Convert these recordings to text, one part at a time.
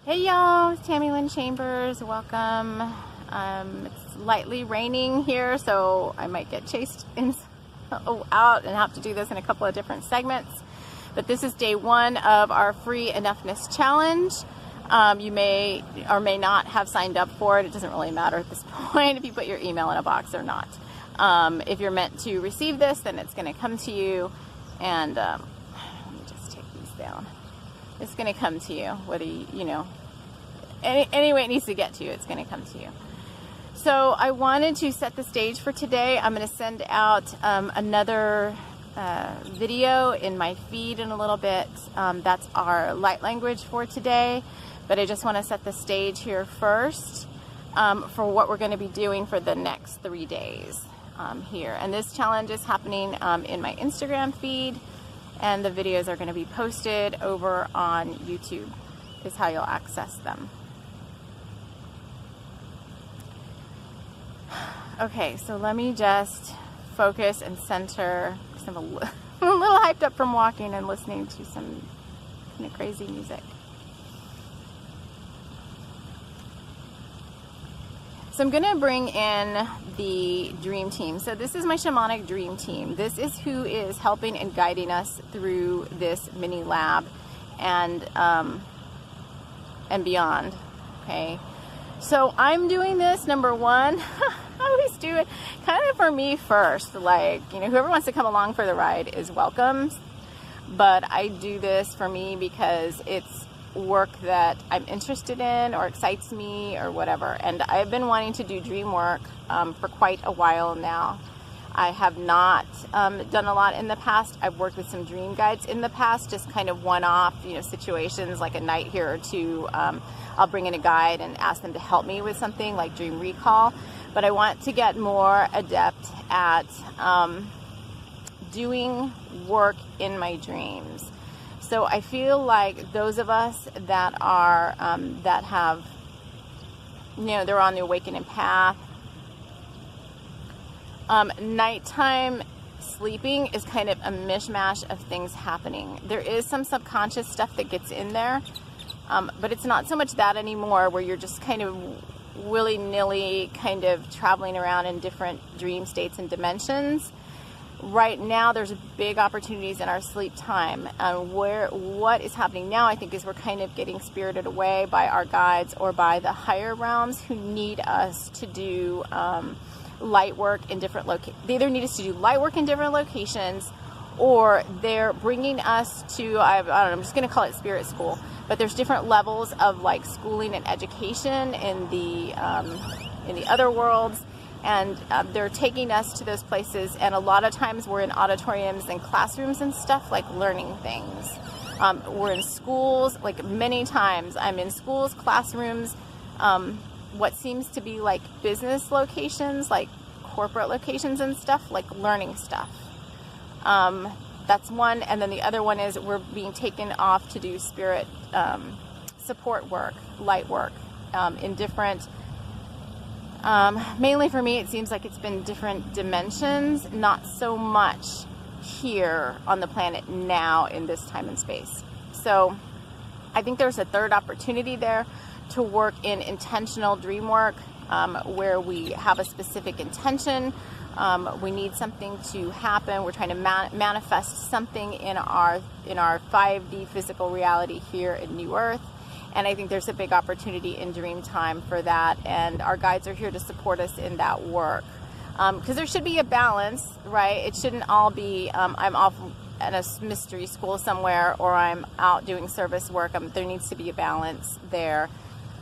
Hey y'all, it's Tammy Lynn Chambers. Welcome. It's lightly raining here, so I might get chased out and have to do this in a couple of different segments. But this is day one of our free ENOUGHness challenge. You may or may not have signed up for it. It doesn't really matter at this point if you put your email in a box or not. If you're meant to receive this, then it's going to come to you. And let me just take these down. It's going to come to you, whether you know, any way it needs to get to you, it's going to come to you. So I wanted to set the stage for today. I'm going to send out another video in my feed in a little bit. That's our light language for today. But I just want to set the stage here first for what we're going to be doing for the next 3 days here. And this challenge is happening in my Instagram feed. And the videos are going to be posted over on YouTube, is how you'll access them. Okay, so let me just focus and center, because I'm a little hyped up from walking and listening to some kind of crazy music. So I'm going to bring in the dream team. So this is my shamanic dream team. This is who is helping and guiding us through this mini lab and beyond. Okay. So I'm doing this, number one, I always do it kind of for me first. Like, you know, whoever wants to come along for the ride is welcome. But I do this for me because it's work that I'm interested in or excites me or whatever. And I've been wanting to do dream work for quite a while now. I have not done a lot in the past. I've worked with some dream guides in the past, just kind of one-off, you know, situations like a night here or two. I'll bring in a guide and ask them to help me with something like dream recall. But I want to get more adept at doing work in my dreams. So I feel like those of us that are, that have, you know, they're on the awakening path, nighttime sleeping is kind of a mishmash of things happening. There is some subconscious stuff that gets in there, but it's not so much that anymore, where you're just kind of willy-nilly kind of traveling around in different dream states and dimensions. Right now, there's big opportunities in our sleep time. What is happening now, I think, is we're kind of getting spirited away by our guides or by the higher realms who need us to do light work in different locations. They either need us to do light work in different locations, or they're bringing us to, I don't know, I'm just going to call it spirit school. But there's different levels of like schooling and education in the other worlds. And they're taking us to those places, and a lot of times we're in auditoriums and classrooms and stuff, like learning things. We're in schools, like many times I'm in schools, classrooms, what seems to be like business locations, like corporate locations and stuff, like learning stuff. That's one. And then the other one is we're being taken off to do spirit support work, light work, in different, mainly for me, it seems like it's been different dimensions, not so much here on the planet now in this time and space. So I think there's a third opportunity there to work in intentional dream work, where we have a specific intention. We need something to happen. We're trying to manifest something in our 5D physical reality here in New Earth. And I think there's a big opportunity in dream time for that. And our guides are here to support us in that work. Because there should be a balance, right? It shouldn't all be, I'm off at a mystery school somewhere, or I'm out doing service work. There needs to be a balance there.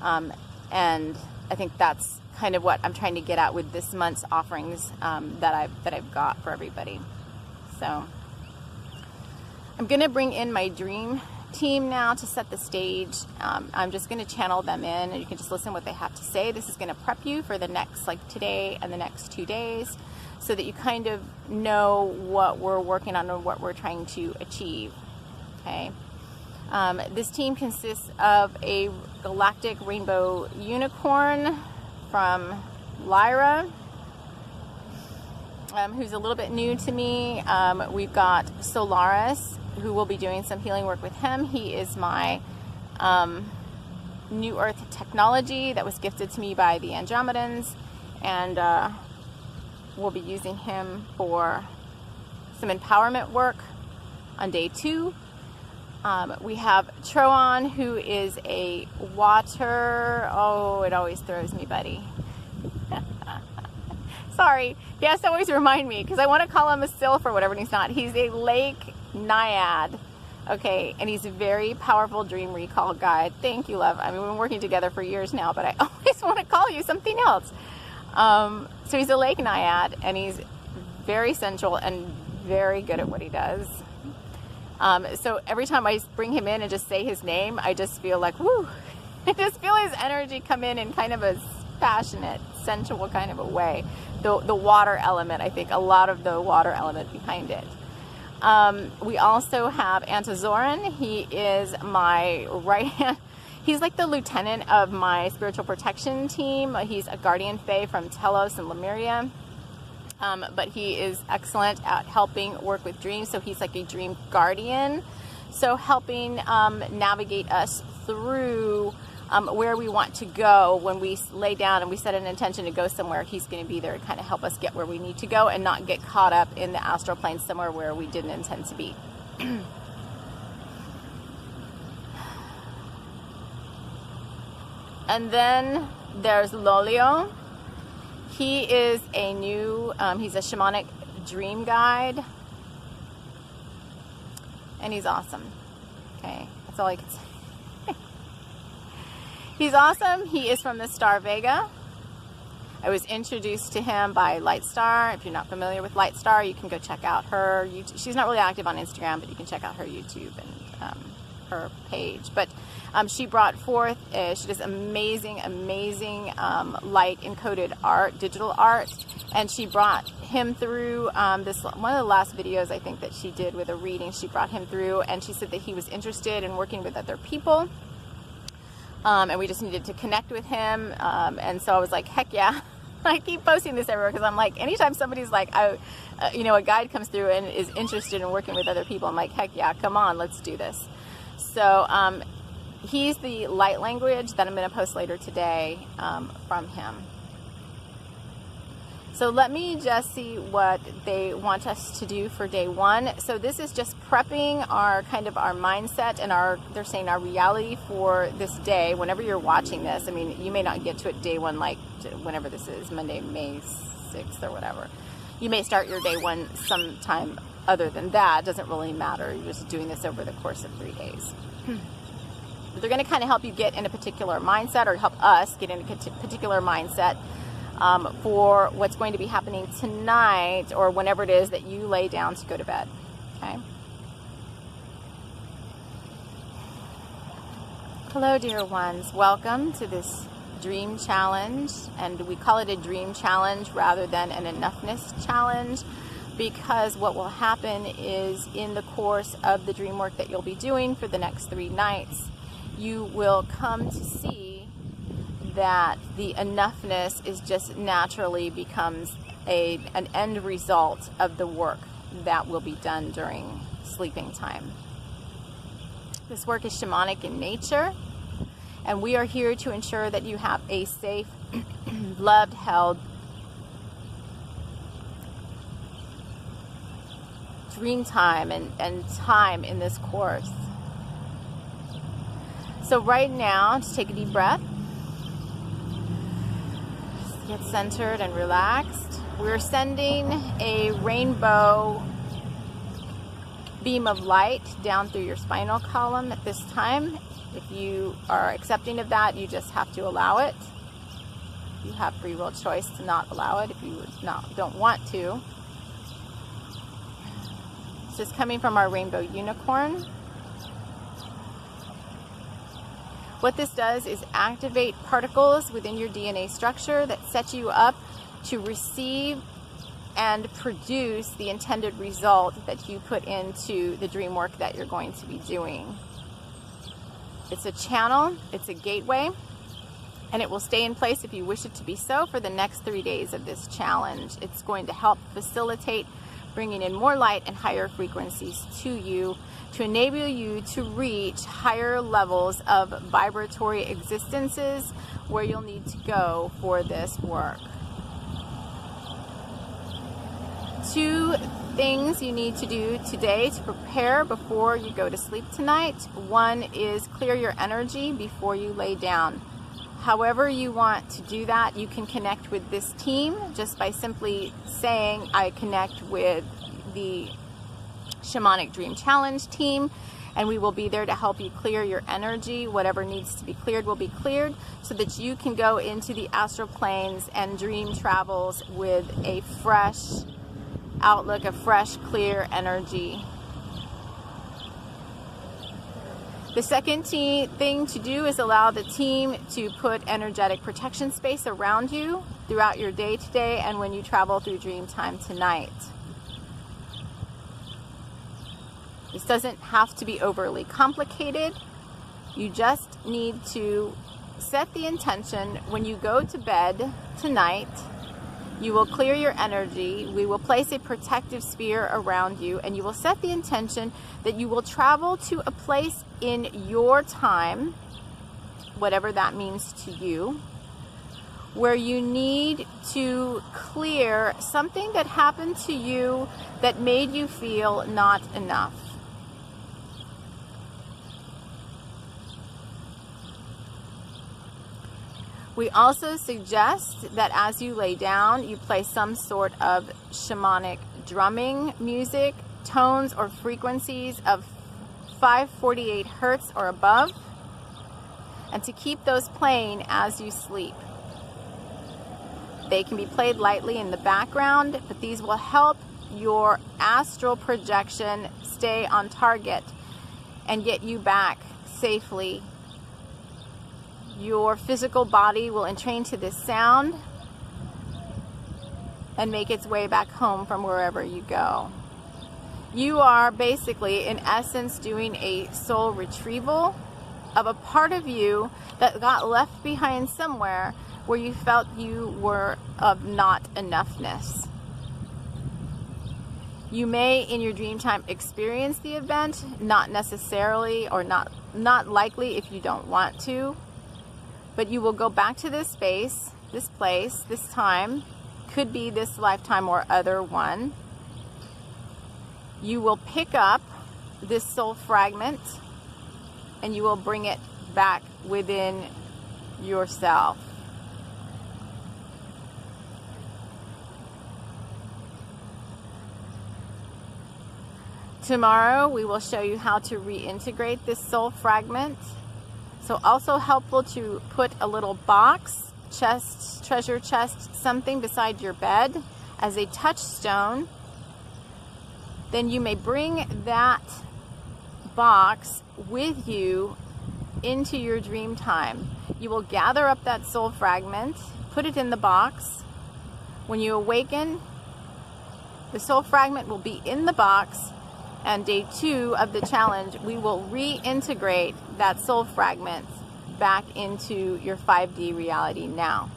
And I think that's kind of what I'm trying to get at with this month's offerings that I've got for everybody. So I'm going to bring in my dream team now to set the stage. I'm just going to channel them in, and you can just listen what they have to say. This is going to prep you for the next, like today and the next 2 days, so that you kind of know what we're working on and what we're trying to achieve. Okay. This team consists of a galactic rainbow unicorn from Lyra, who's a little bit new to me. We've got Solaris, who will be doing some healing work with him. He is my New Earth technology that was gifted to me by the Andromedans, and we'll be using him for some empowerment work on day 2. We have Troon, who is a water, oh, it always throws me, buddy. Sorry, he has to always remind me because I want to call him a sylph or whatever, and he's not. He's a lake naiad, okay, and he's a very powerful dream recall guide. Thank you, love. I mean, we've been working together for years now, but I always want to call you something else. So he's a lake naiad, and he's very sensual and very good at what he does. So every time I bring him in and just say his name, I just feel like, whoo, I just feel his energy come in kind of a passionate, sensual kind of a way. The water element, I think, a lot of the water element behind it. We also have Antizoran. He is my right hand. He's like the lieutenant of my spiritual protection team. He's a guardian fae from Telos and Lemuria. But he is excellent at helping work with dreams. So he's like a dream guardian. So helping navigate us through where we want to go. When we lay down and we set an intention to go somewhere, he's going to be there to kind of help us get where we need to go and not get caught up in the astral plane somewhere where we didn't intend to be. And then there's Lolio. He is a new, he's a shamanic dream guide. And he's awesome. Okay, that's all I can say. He's awesome. He is from the star Vega. I was introduced to him by Lightstar. If you're not familiar with Lightstar, you can go check out her YouTube. She's not really active on Instagram, but you can check out her YouTube and her page. But she brought forth, she does amazing, amazing light encoded art, digital art. And she brought him through this, one of the last videos I think that she did with a reading, she brought him through, and she said that he was interested in working with other people. And we just needed to connect with him. And so I was like, heck yeah. I keep posting this everywhere because I'm like, anytime somebody's like, you know, a guide comes through and is interested in working with other people, I'm like, heck yeah, come on, let's do this. So he's the light language that I'm going to post later today from him. So let me just see what they want us to do for day 1. So this is just prepping our kind of our mindset and they're saying our reality for this day. Whenever you're watching this, I mean, you may not get to it day 1, like whenever this is, Monday, May 6th or whatever. You may start your day 1 sometime other than that. It doesn't really matter. You're just doing this over the course of 3 days. But they're going to kind of help you get in a particular mindset, or help us get in a particular mindset for what's going to be happening tonight, or whenever it is that you lay down to go to bed. Okay. Hello, dear ones. Welcome to this dream challenge, and we call it a dream challenge rather than an enoughness challenge, because what will happen is in the course of the dream work that you'll be doing for the next 3 nights, you will come to see that the enoughness is just naturally becomes an end result of the work that will be done during sleeping time. This work is shamanic in nature, and we are here to ensure that you have a safe, loved, held dream time and time in this course. So right now, just take a deep breath. Get centered and relaxed. We're sending a rainbow beam of light down through your spinal column at this time. If you are accepting of that, you just have to allow it. You have free will choice to not allow it if you don't want to. This is coming from our rainbow unicorn. What this does is activate particles within your DNA structure that set you up to receive and produce the intended result that you put into the dream work that you're going to be doing. It's a channel, it's a gateway, and it will stay in place if you wish it to be so for the next 3 days of this challenge. It's going to help facilitate bringing in more light and higher frequencies to you to enable you to reach higher levels of vibratory existences where you'll need to go for this work. 2 things you need to do today to prepare before you go to sleep tonight. 1 is clear your energy before you lay down. However you want to do that, you can connect with this team just by simply saying, I connect with the Shamanic Dream Challenge team, and we will be there to help you clear your energy. Whatever needs to be cleared will be cleared so that you can go into the astral planes and dream travels with a fresh outlook, a fresh, clear energy. The second thing to do is allow the team to put energetic protection space around you throughout your day today and when you travel through dream time tonight. This doesn't have to be overly complicated. You just need to set the intention when you go to bed tonight. You will clear your energy. We will place a protective sphere around you, and you will set the intention that you will travel to a place in your time, whatever that means to you, where you need to clear something that happened to you that made you feel not enough. We also suggest that as you lay down, you play some sort of shamanic drumming music, tones or frequencies of 548 hertz or above, and to keep those playing as you sleep. They can be played lightly in the background, but these will help your astral projection stay on target and get you back safely. Your physical body will entrain to this sound and make its way back home from wherever you go. You are basically, in essence, doing a soul retrieval of a part of you that got left behind somewhere where you felt you were of not enoughness. You may, in your dream time, experience the event, not necessarily, or not likely if you don't want to. But you will go back to this space, this place, this time, could be this lifetime or other one. You will pick up this soul fragment and you will bring it back within yourself. Tomorrow we will show you how to reintegrate this soul fragment. So also helpful to put a little box, chest, treasure chest, something beside your bed as a touchstone. Then you may bring that box with you into your dream time. You will gather up that soul fragment, put it in the box. When you awaken, the soul fragment will be in the box. And day 2 of the challenge, we will reintegrate that soul fragment back into your 5D reality now.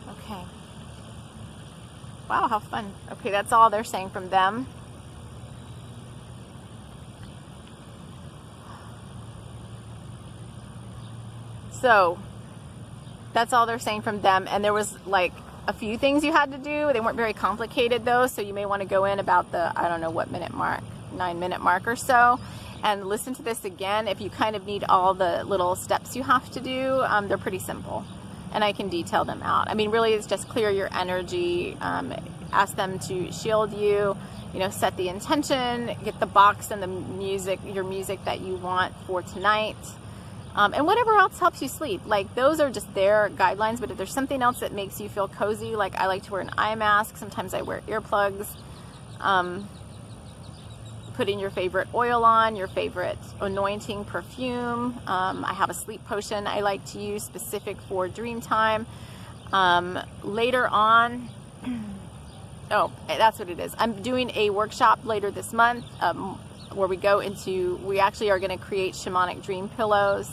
Okay. Wow, how fun. Okay, that's all they're saying from them. So that's all they're saying from them. And there was like a few things you had to do. They weren't very complicated though. So you may want to go in about the, I don't know what minute mark, 9-minute mark or so, and listen to this again. If you kind of need all the little steps you have to do, they're pretty simple and I can detail them out. I mean, really it's just clear your energy, ask them to shield you, set the intention, get the box and the music, your music that you want for tonight. And whatever else helps you sleep. Like, those are just their guidelines, but if there's something else that makes you feel cozy, like I like to wear an eye mask, sometimes I wear earplugs, putting your favorite oil on, your favorite anointing perfume. I have a sleep potion I like to use specific for dream time. Later on, oh, that's what it is. I'm doing a workshop later this month where we actually are going to create shamanic dream pillows.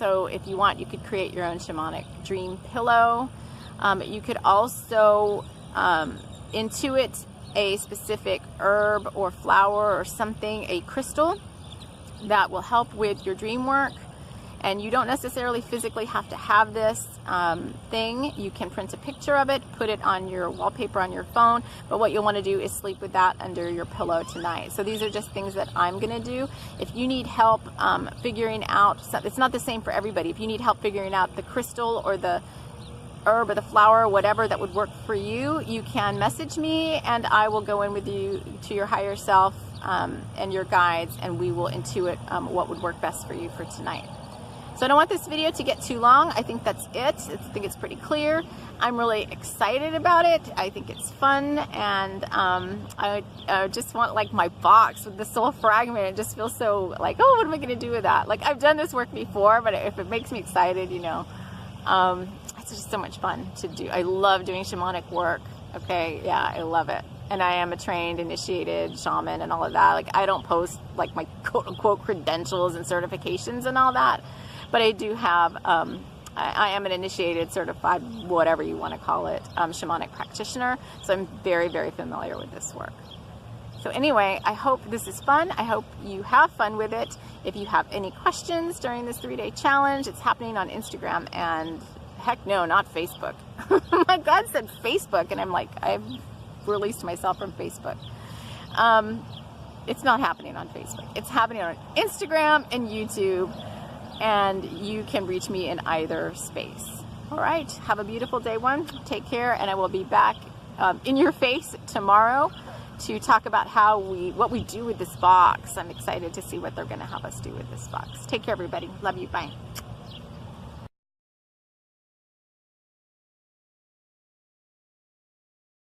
So if you want, you could create your own shamanic dream pillow. You could also intuit a specific herb or flower or something, a crystal that will help with your dream work. And you don't necessarily physically have to have this thing. You can print a picture of it, put it on your wallpaper on your phone, but what you'll want to do is sleep with that under your pillow tonight. So these are just things that I'm going to do. If you need help figuring out, it's not the same for everybody. If you need help figuring out the crystal or the herb or the flower, whatever that would work for you, you can message me and I will go in with you to your higher self and your guides, and we will intuit what would work best for you for tonight. So I don't want this video to get too long. I think that's it. I think it's pretty clear. I'm really excited about it. I think it's fun, and I just want like my box with the soul fragment. It just feels so like, oh, what am I going to do with that? Like, I've done this work before, but if it makes me excited, you know, it's just so much fun to do. I love doing shamanic work. Okay, yeah, I love it. And I am a trained, initiated shaman and all of that. Like, I don't post like my quote-unquote credentials and certifications and all that. But I do have, I am an initiated, certified, whatever you want to call it, shamanic practitioner. So I'm very, very familiar with this work. So anyway, I hope this is fun. I hope you have fun with it. If you have any questions during this 3-day challenge, it's happening on Instagram and heck no, not Facebook. My God said Facebook, and I'm like, I've released myself from Facebook. It's not happening on Facebook. It's happening on Instagram and YouTube. And you can reach me in either space. All right, have a beautiful day one. Take care, and I will be back in your face tomorrow to talk about what we do with this box. I'm excited to see what they're going to have us do with this box. Take care, everybody. Love you. Bye.